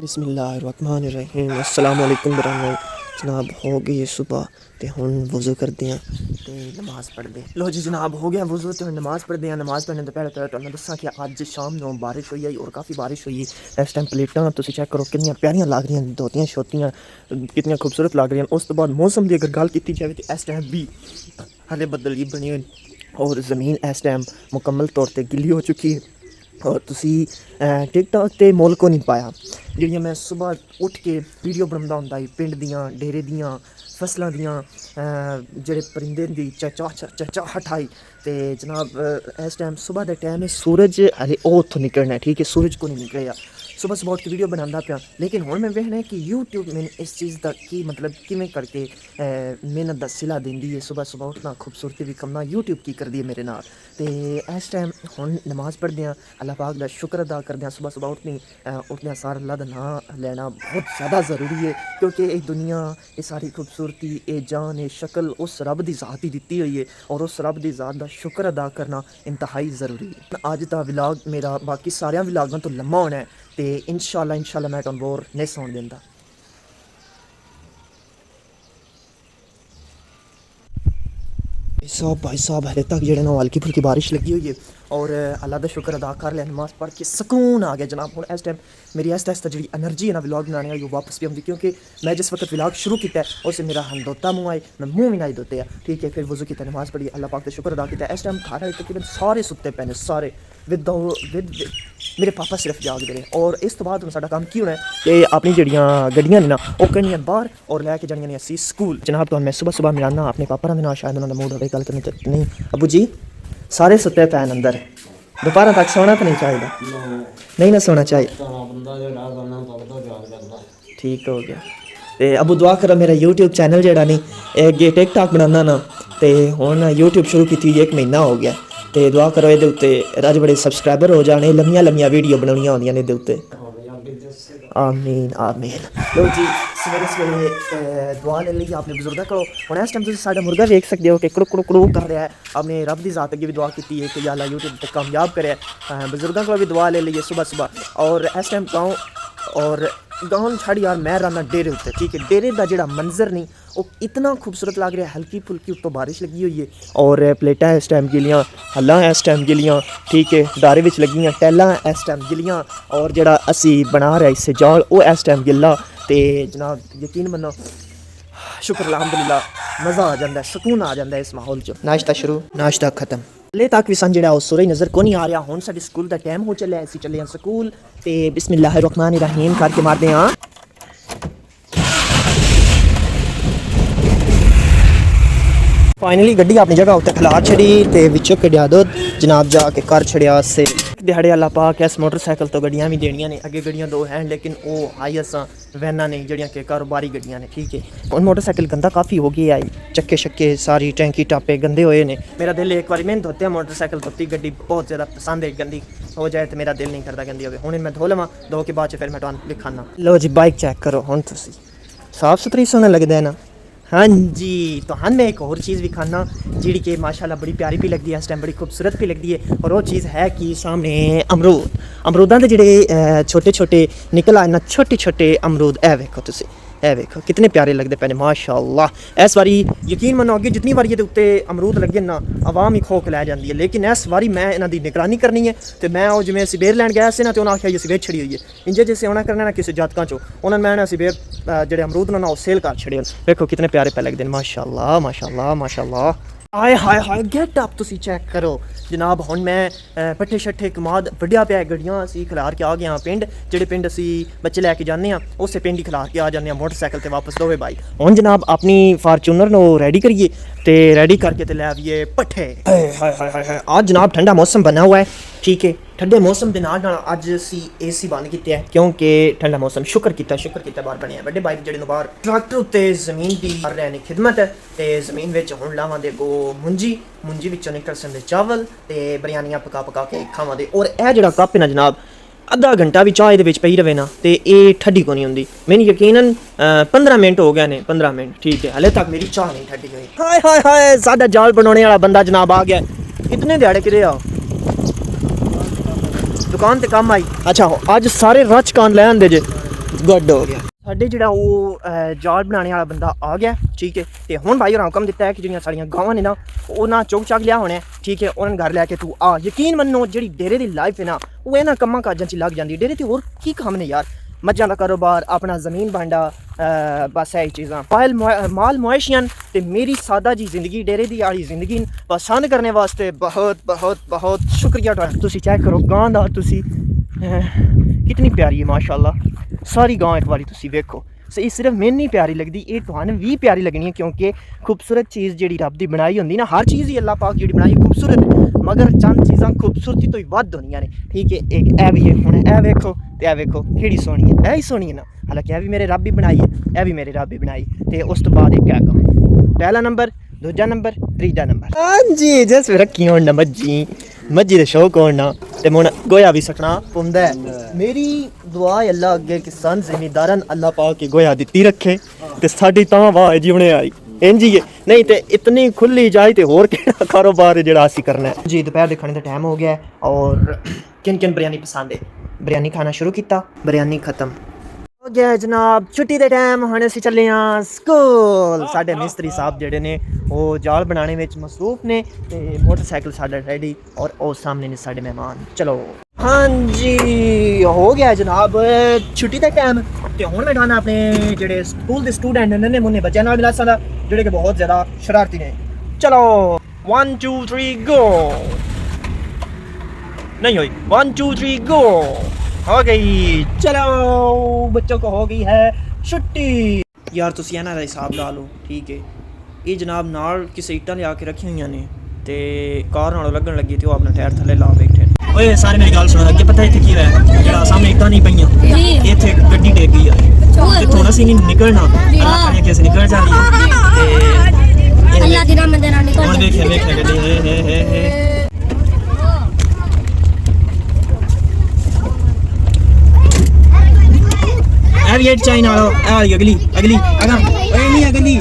बिस्मिल्लाहिर्रहमानिर्रहीम अस्सलाम वालेकुम बराबर जनाब हो गई सुबह तो हुण वज़ू करते हैं तो नमाज़ पढ़ते लो जी जनाब हो गया वज़ू तो नमाज़ पढ़ते हैं। नमाज़ पढ़ने तो पहले तो तुहानूं दस्सां कि अज शाम नूं बारिश हुई है और काफ़ी बारिश हुई है। इस टाइम प्लेटां तुसीं चेक करो कितनियां प्यारियां लग रही हैं, धोतियां शोतियां कितनियां खूबसूरत लग रही हैं। उस तो बाद मौसम की अगर गल की जाए तो इस टाइम भी हाले बदल ही बने हुए और ज़मीन इस टाइम मुकम्मल तौर पर गिल्ली हो चुकी है। और तुसी टिकटॉक ते मुल्क को नहीं पाया जिहड़ियां मैं सुबह उठ के वीडियो बनांदा हुंदा ही पिंड दियां डेरे दियां फसलों दियां जेह्ड़े परिंदे दी चहचहाहट आई ते जनाब इस टाइम सुबह के टाइम सूरज हले ओह उत्थों निकलना है, ठीक है, सूरज को नहीं निकलेगा। सुबह सुबह उठ के वीडियो बनांदा पिया लेकिन हुण मैं वेखना है कि यूट्यूब मैंने इस चीज़ का की मतलब किवें करके मेहनत का सिला देंदी है। सुबह सुबह उठना खूबसूरती विखमना यूट्यूब की करदी है मेरे नाल ते इस टाइम हुण नमाज़ पढ़दे हैं, अल्लाह पाक का शुक्र अदा करदे हैं। सुबह सुबह उठने सार अल्लाह का नाम लेना बहुत ज़्यादा ज़रूरी है क्योंकि ये दुनिया ये सारी खूबसूरती ये जान ये शक्ल उस रब की ज़ात ही दिती हुई है और उस रब की ज़ात का शुक्र अदा करना इंतहाई ज़रूरी है। अज का व्लॉग मेरा बाकी सारे व्लॉगों तो लम्मा होना है तो इंशाल्लाह मैं तुहानूं बोर नहीं सौण दिंदा। भाई साहब हले तक जो हल्की फुल्की बारिश लगी हुई है और अल्लाह का शुक्र अदा कर लिया, नमाज़ पढ़ के सुकून आ गया जनाब। हुण इस टाइम मेरी आस्ता जी एनर्जी है ना व्लॉग बनाने वाली वापस भी आती क्योंकि मैं जिस वक्त व्लॉग शुरू किया उस मेरा हंदोता मुँह आए मैं मुँह भी नहीं धोते है, ठीक है। फिर वज़ू किया नमाज़ पढ़ी अल्लाह पाक का शुक्र अदा किया। इस टाइम घर तकरीबन सारे सुते पे ने सारे विद मेरे पापा सिर्फ जागते रहे और इस तो बाद साडा काम की होना है कि अपनी जड़ियाँ गड्डियाँ ने ना वो कढ़नियां बाहर और लैके जानियां ने असी स्कूल। जनाब तो मैं सुबह सुबह मिलाना अपने पापा ने शायद उन्होंने मूड होवे गल करने तक नहीं। अबू जी सारे सुते पैन अंदर दोपहर तक सोना तो नहीं चाहिए, नहीं ना सोना चाहिए, ठीक हो गया। तो अबू दुआ करो मेरा यूट्यूब चैनल जेड़ा नहीं अगे टिकटॉक बनाना ना तो हुण यूट्यूब शुरू की 1 महीना हो गया तो दुआ करो ये उत्ते रज बड़े सबसक्राइबर हो जाने, लम्मियां वीडियो बनानियां होंदियां ने दे उत्ते। आमीन आमीन। लो जी सवेरे सवेरे दुआ ले ली आपने बुजुर्गों को। हुण इस टाइम तुसीं साडा मुर्गा देख सकते हो कि कुड़ू कुड़ू कुड़ू कर रहा है। अपने रब की ज़ात अगे भी दुआ की है कि अल्लाह यूट्यूब तक कामयाब करे। बुजुर्गों को भी दुआ ले लीए सुबह सुबह। और इस टाइम गाँव छड़ यार मैं रहना डेरे उत्ते, ठीक है। डेरे का जोड़ा मंजर नहीं वो इतना खूबसूरत लग रहा है, हल्की फुल्की उत्तों बारिश लगी हुई है और प्लेटा इस टाइम गिलियाँ, हल्लां इस टाइम गिलियाँ, ठीक है, दारे विच लगियां टैलां इस टाइम गिलियाँ और जोड़ा असी बना रहे इससे जाल वो इस टाइम गिला। तो जनाब यकीन मनो शुक्र अल्हम्दुलिल्लाह मज़ा आ जाता है, सुकून आ जाता है इस माहौल च। नाश्ता शुरू नाश्ता खत्म हले तक भी सन जो सूरज नज़र को नहीं आ रहा। हुण साडे स्कूल का टाइम हो चलिया, असीं चले स्कूल तो बिस्मिल्लाहिर्रहमानिर्रहीम करके मारते हाँ। फाइनली गड्डी अपनी जगह उत्ते खलार छड़ी तो विचों कढ़िया दुध जनाब जाके कर छड़िया। से दिहाड़े अल्लाह पाक इस मोटरसाइकिल तो गड्डियां भी देनियां ने, अगे गड्डियां 2 हैं लेकिन वो हाईएस वैनां ने जड़ियाँ कि कारोबारी गड्डियां ने, ठीक है। और मोटरसाइकिल गंदा काफ़ी हो गया आई, चक्के शक्के सारी टैंकी टापे गंदे होए ने। मेरा दिल एक बार मैंने धोते मोटरसाइकिल धोती, गड्डी बहुत ज़्यादा पसंद है, गंदी हो जाए तो मेरा दिल नहीं करता गंदी हो। हुण मैं धो लवां, धो के बाद फिर मैं तुहानूं दिखाना। लो जी बाइक चेक करो हुण तुसीं साफ सुथरी सोहना लगदा है ना। हाँ जी तो हाँ मैं एक और चीज़ भी खाना जी कि माशाल्लाह बड़ी प्यारी भी लगती है, इस टाइम बड़ी खूबसूरत भी लगती है और वो चीज़ है कि सामने अमरूदां दे जेह्ड़े छोटे छोटे निकल आए ना छोटे छोटे अमरूद ए वेखो तुसीं ए वेखो कितने प्यारे लगते पे ने माशाल्लाह। इस बारी यकीन मनो अगे जितनी बारी ये उत्ते अमरूद लगे ना आवाम ही खोक लै जाती है लेकिन इस बारी मैं इन्हां दी निगरानी करनी है तो मैं वो जिवें सवेर लैन गया से ना तो उन्हें आख्या सवेर छड़ी हुई है इंजे जैसे उन्हें करना ना किसी जातकों चो उन्होंने मैं ना सवेर जेह्ड़े अमरूद ना वो सेल कर छड़े। देखो कितने प्यारे पे लगते हैं माशाल्लाह माशाल्लाह माशाल्लाह। हाय हाय हाय गेट अप तुसी चेक करो जनाब। हुण मैं पट्ठे शट्ठे कमाद वड्डिया पिया गड्डियां असी खिलार के आ गए हाँ पिंड, जेह्ड़े पिंड असी बच्चे लैके जाने उस पिंड ही खिलार के आ जाने मोटरसाइकिल ते वापस दोवे बाइक। हुण जनाब अपनी फार्चूनर नो रेडी करिए तो रेडी करके तो लै आइए पट्ठे। हाय हाय हाय हाय आज जनाब ठंडा मौसम बना हुआ है, ठीक है। ठंडे मौसम के नाल अज असी AC बंद किया क्योंकि ठंडा मौसम शुक्र किया बाहर बने बड़े बाइक जेह्ड़े बाहर ट्रैक्टर उत्ते जमीन की कर रहे हैं खिदमत है तो जमीन विच हुण लावांगे गो मुंजी विचों निकल सकते चावल तो बिरयानियां पका के खावांगे। और यह जेह्ड़ा कप है ना जनाब आधा घंटा भी चाह ये पई रहे ना तो ये ठड्डी को नहीं होंगी। मैंने यकीनन 15 मिनट हो गए ने 15 मिनट, ठीक है, हले तक मेरी चाह नहीं ठड्डी हुई। हाय हाय हाय साडा जाल बनाने वाला बंदा जनाब आ गया। कितने दिहाड़े किरे आओ दुकान ते काम आई। अच्छा आज सारे रच कान लै आंदे जे ਗੁੱਡ ਹੋ ਗਿਆ ਸਾਡੇ ਜਿਹੜਾ ਉਹ ਜਾਲ ਬਣਾਉਣੇ ਵਾਲਾ ਬੰਦਾ ਆ ਗਿਆ ਠੀਕ ਹੈ ਤੇ ਹੁਣ ਭਾਈ ਹੋਰਾਂ ਹੁਕਮ ਦਿੱਤਾ ਹੈ ਕਿ ਜਿਹੜੀਆਂ ਸਾਡੀਆਂ ਗਾਵਾਂ ਨੇ ਨਾ ਉਹ ਨਾ ਚੁੱਕ ਚੱਕ ਲਿਆ ਹੋਣਾ ਠੀਕ ਹੈ ਉਹਨਾਂ ਨੂੰ ਘਰ ਲੈ ਕੇ ਤੂੰ ਆ ਯਕੀਨ ਮੰਨੋ ਜਿਹੜੀ ਡੇਰੇ ਦੀ ਲਾਈਫ ਹੈ ਨਾ ਉਹ ਇਹਨਾਂ ਕੰਮਾਂ ਕਾਜਾਂ 'ਚ ਲੱਗ ਜਾਂਦੀ ਡੇਰੇ ਤੇ ਹੋਰ ਕੀ ਕੰਮ ਨੇ ਯਾਰ ਮੱਝਾਂ ਦਾ ਕਾਰੋਬਾਰ ਆਪਣਾ ਜ਼ਮੀਨ ਬਾਂਡਾ ਬਸ ਇਹ ਚੀਜ਼ਾਂ ਮਾਲ ਮੁਆਸ਼ੀਆਂ ਤੇ ਮੇਰੀ ਸਾਦਾ ਜੀ ਜ਼ਿੰਦਗੀ ਡੇਰੇ ਦੀ ਵਾਲੀ ਜ਼ਿੰਦਗੀ ਪਸੰਦ ਕਰਨੇ ਵਾਸਤੇ ਬਹੁਤ ਬਹੁਤ ਬਹੁਤ ਸ਼ੁਕਰੀਆ ਤੁਹਾਡਾ ਤੁਸੀਂ ਚੈੱਕ ਕਰੋ ਗਾਂ ਦਾ ਤੁਸੀਂ ਕਿਤਨੀ ਪਿਆਰੀ ਹੈ ਮਾਸ਼ਾਅੱਲਾ ਸਾਰੀ ਗਾਂ ਇੱਕ ਵਾਰੀ ਤੁਸੀਂ ਵੇਖੋ ਸਹੀ ਸਿਰਫ ਮੈਨੂੰ ਨਹੀਂ ਪਿਆਰੀ ਲੱਗਦੀ ਇਹ ਤੁਹਾਨੂੰ ਵੀ ਪਿਆਰੀ ਲੱਗਣੀ ਹੈ ਕਿਉਂਕਿ ਖੂਬਸੂਰਤ ਚੀਜ਼ ਜਿਹੜੀ ਰੱਬ ਦੀ ਬਣਾਈ ਹੁੰਦੀ ਨਾ ਹਰ ਚੀਜ਼ ਹੀ ਅੱਲਾਹ ਪਾਕ ਜਿਹੜੀ ਬਣਾਈ ਖੂਬਸੂਰਤ ਹੈ ਮਗਰ ਚੰਦ ਚੀਜ਼ਾਂ ਖੂਬਸੂਰਤੀ ਤੋਂ ਹੀ ਵੱਧ ਹੁੰਦੀਆਂ ਨੇ ਠੀਕ ਹੈ ਇੱਕ ਇਹ ਵੀ ਹੈ ਹੁਣ ਇਹ ਵੇਖੋ ਤੇ ਇਹ ਵੇਖੋ ਕਿਹੜੀ ਸੋਹਣੀ ਹੈ ਇਹ ਹੀ ਸੋਹਣੀ ਹੈ ਨਾ ਹਾਲਾਂਕਿ ਇਹ ਵੀ ਮੇਰੇ ਰੱਬ ਹੀ ਬਣਾਈ ਹੈ ਇਹ ਵੀ ਮੇਰੇ ਰੱਬ ਹੀ ਬਣਾਈ ਤੇ ਉਸ ਤੋਂ ਬਾਅਦ ਇੱਕ ਹੈਗਾ ਪਹਿਲਾ ਨੰਬਰ ਦੂਜਾ ਨੰਬਰ ਤੀਜਾ ਨੰਬਰ ਹਾਂਜੀ ਜਿਸ ਵੀ ਰੱਖੀ ਹੋਣ ਨਾ ਮੱਝੀ ਦੇ ਸ਼ੌਕ ਹੋਣ ਨਾ ਤੇ ਮੁਣ ਗੋਇਆ ਵੀ ਸਕਣਾ ਪੁੰਦਾ ਮੇਰੀ ਦੁਆ ਹੈ ਅੱਲਾ ਅੱਗੇ ਕਿਸਾਨ ਜ਼ਿਮੀਦਾਰਾਂ ਅੱਲਾ ਪਾ ਕੇ ਗੋਇਆ ਦਿੱਤੀ ਰੱਖੇ ਤੇ ਸਾਡੀ ਤਾਂ ਵਾਹ ਜਿਉਣੇ ਆਈ ਇੰਜੀ ਨਹੀਂ ਤੇ ਇਤਨੀ ਖੁੱਲੀ ਜਾਏ ਤੇ ਹੋਰ ਕਿਹੜਾ ਕਾਰੋਬਾਰ ਜਿਹੜਾ ਅਸੀਂ ਕਰਨਾ ਹੈ ਜੀ ਦੁਪਹਿਰ ਦੇ ਖਾਣੇ ਦਾ ਟਾਈਮ ਹੋ ਗਿਆ ਔਰ ਕਿਨ ਬਿਰਿਆਨੀ ਪਸੰਦ ਹੈ ਬਿਰਿਆਨੀ ਖਾਣਾ ਸ਼ੁਰੂ ਕੀਤਾ ਬਿਰਿਆਨੀ ਖਤਮ ਹੋ ਗਿਆ ਜਨਾਬ ਛੁੱਟੀ ਦੇ ਟਾਈਮ ਹੁਣ ਅਸੀਂ ਚੱਲੇ ਹਾਂ ਸਕੂਲ ਸਾਡੇ ਮਿਸਤਰੀ ਸਾਹਿਬ ਜਿਹੜੇ ਨੇ ਉਹ ਜਾਲ ਬਣਾਉਣੇ ਵਿੱਚ ਮਸਰੂਫ ਨੇ ਤੇ ਮੋਟਰਸਾਈਕਲ ਸਾਡਾ ਰੈਡੀ ਔਰ ਉਹ ਸਾਹਮਣੇ ਨੇ ਸਾਡੇ ਮਹਿਮਾਨ ਚਲੋ ਹਾਂਜੀ ਹੋ ਗਿਆ ਜਨਾਬ ਛੁੱਟੀ ਦਾ ਟਾਈਮ ਤੇ ਹੁਣ ਮੈਂ ਜਾਣਾ ਆਪਣੇ ਜਿਹੜੇ ਸਕੂਲ ਦੇ ਸਟੂਡੈਂਟ ਨੇ ਨੰਨੇ ਮੁੰਨੇ ਬੱਚਿਆਂ ਨਾਲ ਮਿਲਾ ਸਕਦਾ ਜਿਹੜੇ ਕਿ ਬਹੁਤ ਜ਼ਿਆਦਾ ਸ਼ਰਾਰਤੀ ਨੇ ਚਲੋ 1 2 3 गो नहीं हुई 1 2 3 गो हो गई चलो बच्चों को हो गई है छुट्टी यार तुसी ਇਹਨਾਂ ਦਾ ਹਿਸਾਬ ਲਾ ਲਓ ਠੀਕ ਹੈ ਇਹ ਜਨਾਬ ਨਾਲ ਕਿਸੇ ਇੱਟਾਂ ਲਿਆ ਕੇ ਰੱਖੀਆਂ ਹੋਈਆਂ ਨੇ ਤੇ ਕਾਰ ਨਾਲੋਂ ਲੱਗਣ ਲੱਗੀ ਤੇ ਉਹ ਆਪਣਾ ਟਾਇਰ ਥੱਲੇ ਲਾ ਬੈਠੇ ਨੇ ਓਏ ਸਾਰੇ ਮੇਰੀ ਗੱਲ ਸੁਣੋ ਅੱਗੇ ਪਤਾ ਇੱਥੇ ਕੀ ਹੋਇਆ ਜਿਹੜਾ ਸਾਹਮਣੇ ਇੱਟਾਂ ਨਹੀਂ ਪਈਆਂ ਇੱਥੇ ਇੱਕ ਗੱਡੀ ਡਿੱਗ ਗਈ ਆ ਜਿੱਥੋਂ ਅਸੀਂ ਨਹੀਂ ਨਿਕਲਣਾ ਅੱਲਾਹ ਕਰੇ ਕਿ ਅਸੀਂ ਨਿਕਲ ਜਾਈਏ ਤੇ ਅੱਲਾਹ ਦੀ ਰਹਿਮਤ ਨਾਲ ਨਿਕਲ ਹੁਣ ਵੇਖਿਆ ਗੱਡੀ ਹੇ ये चाइना अगली अगा नहीं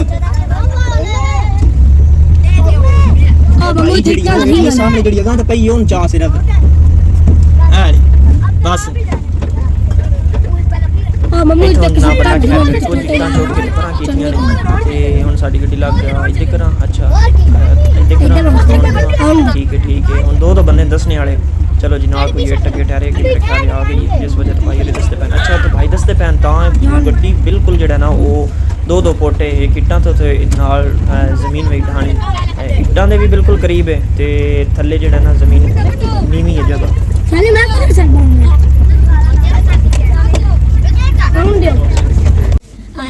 अगली सामने गड़ी अगा तो पई उन चा सिर्फ बस ਹੁਣ ਸਾਡੀ ਗੱਡੀ ਲੱਗ ਗਿਆ ਇੱਥੇ ਕਰਾਂ ਅੱਛਾ ਠੀਕ ਹੈ ਹੁਣ ਦੋ ਬੰਦੇ ਦੱਸਣੇ ਵਾਲੇ चलो जी ना कोई वेट अगे ठहरे कि मेरे ख्याल आ गई जिस वजह तो भाई वाले दसते पैन अच्छा तो भाई दसते पैन गड्डी बिल्कुल जड़ा ना वो दो पोटे एक इट्टां तो नाल जमीन में ढाणी इट्टां दे भी बिल्कुल करीब है ते थल्ले जड़ा ना जमीन नीवी है जगह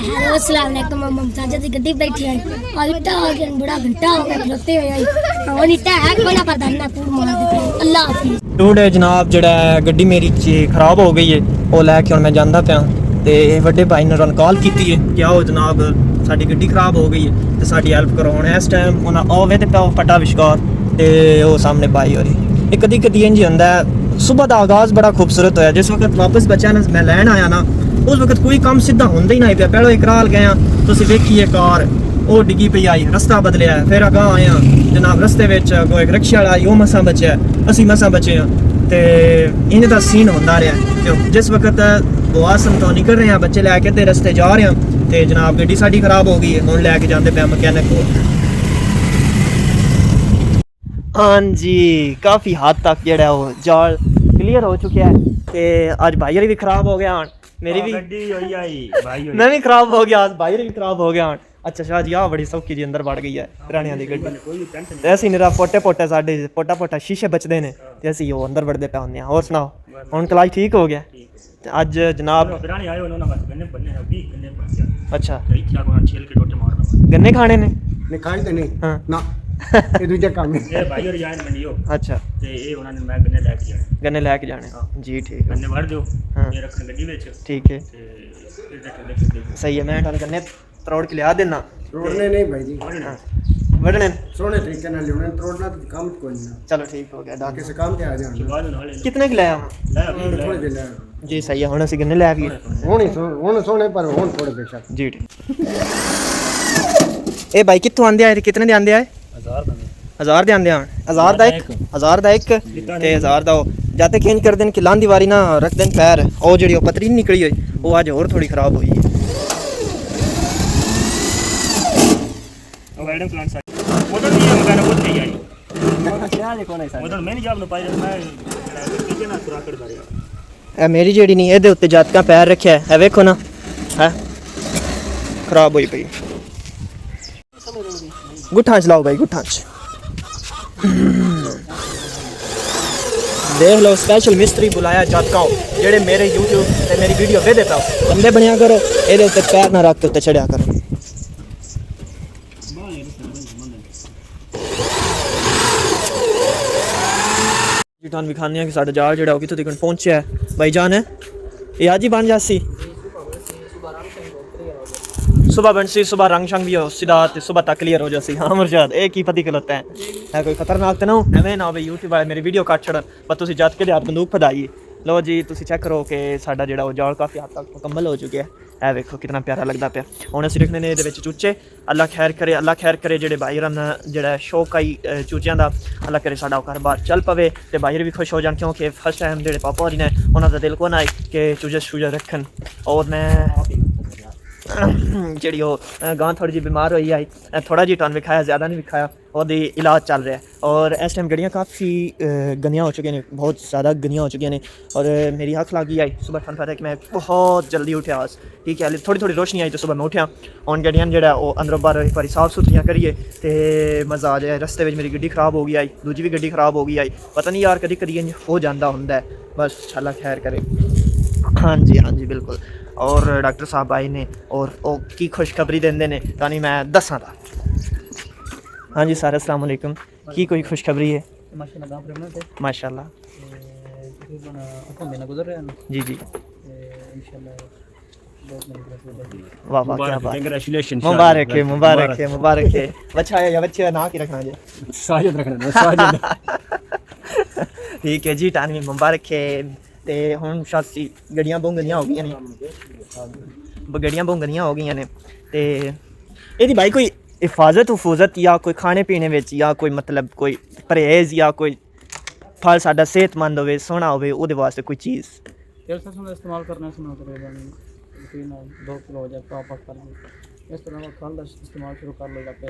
हेलो अस्सलाम वालेकुम ममताज दी गड्डी बैठी है और इट्टा हो गया बड़ा घंटा हो गया खलोते हुए और इट्टा है कोना पर धन्ना पूर मार दे अल्लाह हाफिज टूडे जनाब जड़ा गड्डी मेरी खराब हो गई है वो लैके हुण मैं जांदा पिया ते वड्डे भाई ने रन कॉल कीती है कि आओ जनाब साडी गड्डी खराब हो गई है ते साडी हेल्प करो हुण इस टाइम उन्हां आवे ते पाओ फटा विश्कार ते वो सामने भाई होरी एक कदी इंज हुंदा सुबह दा आगाज बड़ा खूबसूरत होया जिस वक्त वापस बच्चा ने मैं लैन आया ना उस वक्त कोई काम सीधा होंदा ही नहीं पिया पहले इकराल गया तुसीं वेखिए कार वो डिग्गी पई आई रस्ता बदलिया फिर अगां आया जनाब रस्ते विच कोई रिक्शा वाला आई वो मसां बचिया असीं मसां बचे हां ते इन्हां दा सीन होंदा रहा जिस वक्त बुआसम तो निकल रहे हैं बच्चे लैके ते रस्ते जा रहे हैं ते जनाब गड्डी साडी खराब हो गई है हुण लैके जांदे पे मैकेनिक को हाँ जी काफ़ी हद तक जेड़ा वो जाल क्लियर हो चुका है ते अज भाईर भी खराब हो गया मेरी भी मैं भी खराब हो गया भाईर भी खराब हो गया अच्छा शाह जी आ बड़ी सौखी जी अंदर वड़ गई है पुरानिया दी गड्डी ते असीं निरा पोटे साडे पोटा शीशे बचदे ने ते असीं ओह अंदर वड़दे पे हुंदे हां होर सुनाओ हुण कलाज ठीक हो गया ते अज जनाब अच्छा गन्ने खाने ने नहीं हां ना ਇਹ ਦੂਜਾ ਕੰਮ ਹੈ ਇਹ ਭਾਈ ਔਰ ਜਾਨ ਮੰਡੀਓ ਅੱਛਾ ਤੇ ਇਹ ਉਹਨਾਂ ਨੇ ਮੈਂ ਗੰਨੇ ਲੈ ਕੇ ਜਾਣੇ ਜੀ ਠੀਕ ਗੰਨੇ ਵੜ ਦਿਓ ਇਹ ਰੱਖਣ ਗੱਡੀ ਵਿੱਚ ਠੀਕ ਹੈ ਤੇ ਸਹੀ ਹੈ ਮੈਂ ਤੁਹਾਨੂੰ ਗੰਨੇ ਤਰੋੜ ਕੇ ਲਿਆ ਦੇਣਾ ਤੋੜਨੇ ਨਹੀਂ ਭਾਈ ਜੀ ਵੜਨੇ ਸੋਹਣੇ ਤਰੀਕੇ ਨਾਲ ਲਿਉਣੇ ਤੋੜਨਾ ਕੰਮ ਕੋਈ ਨਹੀਂ ਚਲੋ ਠੀਕ ਹੋ ਗਿਆ ਡਾਕ ਕਿਸੇ ਕੰਮ ਤੇ ਆ ਜਾਣਾ ਕਿਤਨੇ ਕਿ ਲੈ ਆਵਾਂ ਥੋੜੇ ਦੇ ਲੈ ਜੀ ਸਹੀ ਹੈ ਹੁਣ ਅਸੀਂ ਗੰਨੇ ਲੈ ਆਈਏ ਹੁਣ ਸੋਹਣੇ ਪਰ ਹੁਣ ਥੋੜੇ ਬੇਸ਼ੱਕ ਜੀ ਠੀਕ ਇਹ ਭਾਈ ਕਿੱਥੋਂ ਆਂਦੇ ਆਏ ਤੇ ਕਿਤਨੇ ਦੇ ਆਂਦੇ ਆਏ 1000 ਦੇ ਆਂਦੇ ਆ 1000 ਦਾ ਇੱਕ ਤੇ 1000 ਦਾ ਉਹ ਜਾਤੇ ਖੇਂਚ ਕਰ ਦੇਣ ਕਿ ਲਾਂਦੀ ਵਾਰੀ ਨਾ ਰੱਖ ਦੇਣ ਪੈਰ ਉਹ ਜਿਹੜੀ ਉਹ ਪਤਰੀ ਨਿਕਲੀ ਹੋਈ ਉਹ ਅੱਜ ਹੋਰ ਥੋੜੀ ਖਰਾਬ ਹੋਈ ਹੈ। ਵੈਲਡਿੰਗ ਪਲਾਂਟ ਸਾਈਡ ਉਧਰ ਨਹੀਂ ਮਗਰ ਉਹ ਤੇ ਆਈ ਉਧਰ ਮੈਂ ਨਹੀਂ ਜਾਬ ਨੂੰ ਪਾਈ ਮੈਂ ਕਿਤੇ ਨਾ ਸੁਰਾਕੜ ਦਾ ਰਿਹਾ ਇਹ ਮੇਰੀ ਜਿਹੜੀ ਨਹੀਂ ਇਹਦੇ ਉੱਤੇ ਜਾਤਕਾਂ ਪੈਰ ਰੱਖਿਆ ਹੈ ਵੇਖੋ ਨਾ ਹੈ ਖਰਾਬ ਹੋਈ ਪਈ। ਗੁੱਠਾਂ ਚ ਲਾਓ ਭਾਈ ਗੁੱਠਾਂ ਚ देख लो स्पेशल मिस्त्री बुलाया जातकाओ जेड़े मेरे यूट्यूब ते मेरी वीडियो वे देता हो बंदे बनया करो ਇਹਦੇ ਉੱਤੇ ਪੈਰ ਨਾ ਰੱਖ ਕੇ ਉੱਤੇ ਚੜਿਆ ਕਰੋ। ਜੀ ਤੁਹਾਨੂੰ ਵਿਖਾਉਂਦੇ ਹਾਂ ਕਿ ਸਾਡਾ ਜਾਲ ਜਿਹੜਾ ਉਹ ਕਿੱਥੋਂ ਤੱਕ ਪਹੁੰਚਿਆ ਹੈ। ਭਾਈ ਜਾਨ ਹੈ ਇਹ आज ही बन जासी सुबह बनसी सुबह रंग शंग भी हो सीधा सुबह तक क्लियर हो जासी। हाँ मुरशाद एक ही पति खलोता है कोई खतरनाक तो ना हो एवें ना भाई यूट्यूब वाले मेरी वीडियो कट छड़न पर तुसी जद के हाथ बंदूक फदाइए। लो जी तुसी चेक करो कि साडा जेड़ा वो जाल काफ़ी हद तक मुकम्मल हो चुका है। वेखो कितना प्यारा लगता पाया। हुण असीं रखने ने इहदे विच चूचे अल्लाह खैर करे जेड़े बाहर जेड़ा शौक आई चूचियां दा अल्लाह करे साडा कारोबार चल पवे ते बाहर भी खुश हो जान क्योंकि फर्स्ट टाइम जेड़े पापा होरी ने उन्हां दा दिल कोन आए कि चूजे रखन। और मैं जी गां थोड़ी जी बीमार हुई आई थोड़ा जी टन विखाया ज़्यादा नहीं विखाया और इलाज चल रहा है। और इस टाइम गड्डियाँ काफ़ी गंदियाँ हो चुकी हैं बहुत ज़्यादा गंदियाँ हो चुकी हैं। और मेरी अख लगी आई सुबह ठंड पता है कि मैं बहुत जल्दी उठा आज ठीक है थोड़ी थोड़ी रोशनी आई तो सुबह मैं उठा और गड्डियाँ जो अंदरों बाहर एक बार साफ सुथरियाँ करिए तो मज़ा आ जाए। रस्ते में मेरी गड्डी खराब हो गई आई दूजी भी गड्डी खराब हो गई आई पता नहीं यार कभी कभी हो जाता होंगे बस अल्लाह खैर करे। हाँ जी बिल्कुल। और डॉक्टर साहब आए ने और की खुशखबरी देंदे ने तानी मैं दसां दा। हाँ जी सारे अस्सलाम वालेकुम की कोई खुशखबरी है माशाल्लाह जी जी वाह वाह क्या बात कंग्रेचुलेशन मुबारक है बच्चा है या बच्चे ना की रखना जी साजिद रखना साजिद ठीक है जी टानी मुबारक है। ਤੇ ਹੁਣ ਸ਼ਾਸੀ ਗੱਡੀਆਂ ਬਹੁਤ ਗੰਦੀਆਂ ਹੋ ਗਈਆਂ ਨੇ ਤੇ ਇਹਦੀ ਭਾਈ ਕੋਈ हिफाजत या कोई खाने पीने ਵਿੱਚ या कोई मतलब कोई परहेज या कोई फल साਡਾ सेहतमंद होवे सोहना होवे ਉਹਦੇ ਵਾਸਤੇ ਕੋਈ चीज़ तेल सरसों का इस्तेमाल करना शुरू करेगा 2 किलो हो जाए पापा कर लो इस तरह का फल का इस्तेमाल शुरू कर लो जाते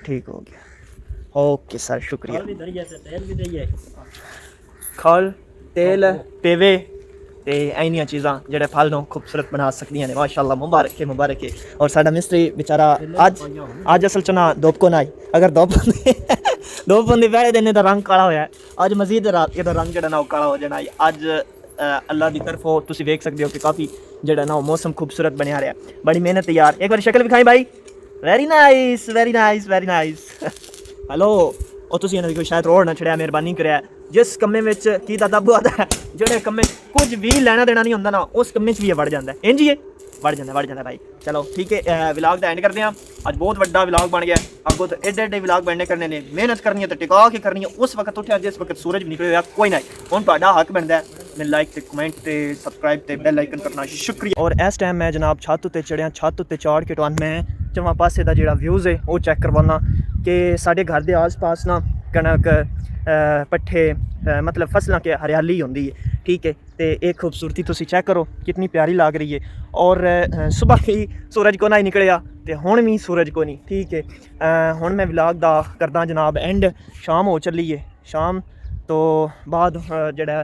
ठीक हो गया ओके सर शुक्रिया। खल तेल पेवे ते इन्नियां चीज़ां जेह्ड़े फल नूं खूबसूरत बना सकदियां ने माशाअल्लाह मुबारक है। और साडा मिस्त्री बेचारा अज असल च ना धुप को आई अगर धुप होंदी पहले दिन दा रंग काला होया अज मजीद रात एदा रंग जेह्ड़ा ना ओह काला हो जाना अज अल्लाह दी तरफों तुसीं वेख सकदे हो कि काफ़ी जेह्ड़ा ना मौसम खूबसूरत बनिया रहा बड़ी मेहनत यार। एक बार शक्ल विखाई भाई वेरी नाइस हेलो और तुसीं इन्हां दी कोई शायद रोड ना छड़िया मेहरबानी करिया जिस कम्मे विच की दा दब आता है जेह्ड़े कम्मे कुछ भी लेना देना नहीं होंदा ना उस कम्मे च भी वड़ जांदा है इंज ही वड़ जांदा भाई। चलो ठीक है व्लॉग दा एंड करते हैं। अज बहुत बड़ा व्लॉग बन गया अगों तो एडे व्लॉग बनने करने ने मेहनत करनी है तो टिका के करनी है उस वक्त उठा जिस वक्त सूरज निकले हुआ कोई ना हुण तुहाडा हक बनदा है मैं लाइक ते कमेंट ते सबसक्राइब ते बेल आइकन करना शुक्रिया। और इस टाइम मैं जनाब छत उत्ते चढ़िया छत उत्ते चढ़ के तुहानूं मैं चौवां पासे दा जिहड़ा व्यूज़ है वो चेक करवाना कि साडे घर दे आस पास ना कणक पट्ठे मतलब फसलों के हरियाली होंदी है ठीक है। तो एक खूबसूरती तुसी चेक करो कितनी प्यारी लग रही है। और सुबह ही सूरज को नहीं निकलिया तो हुण भी सूरज को नहीं ठीक है। हुण मैं व्लॉग दा करदा जनाब एंड शाम हो चली है शाम तो बाद जेह्ड़ा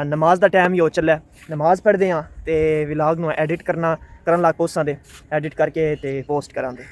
नमाज दा टाइम ही हो चला नमाज पढ़दे हाँ तो व्लॉग नूं एडिट करन लग पोस्टां दे एडिट करके ते पोस्ट करांदे।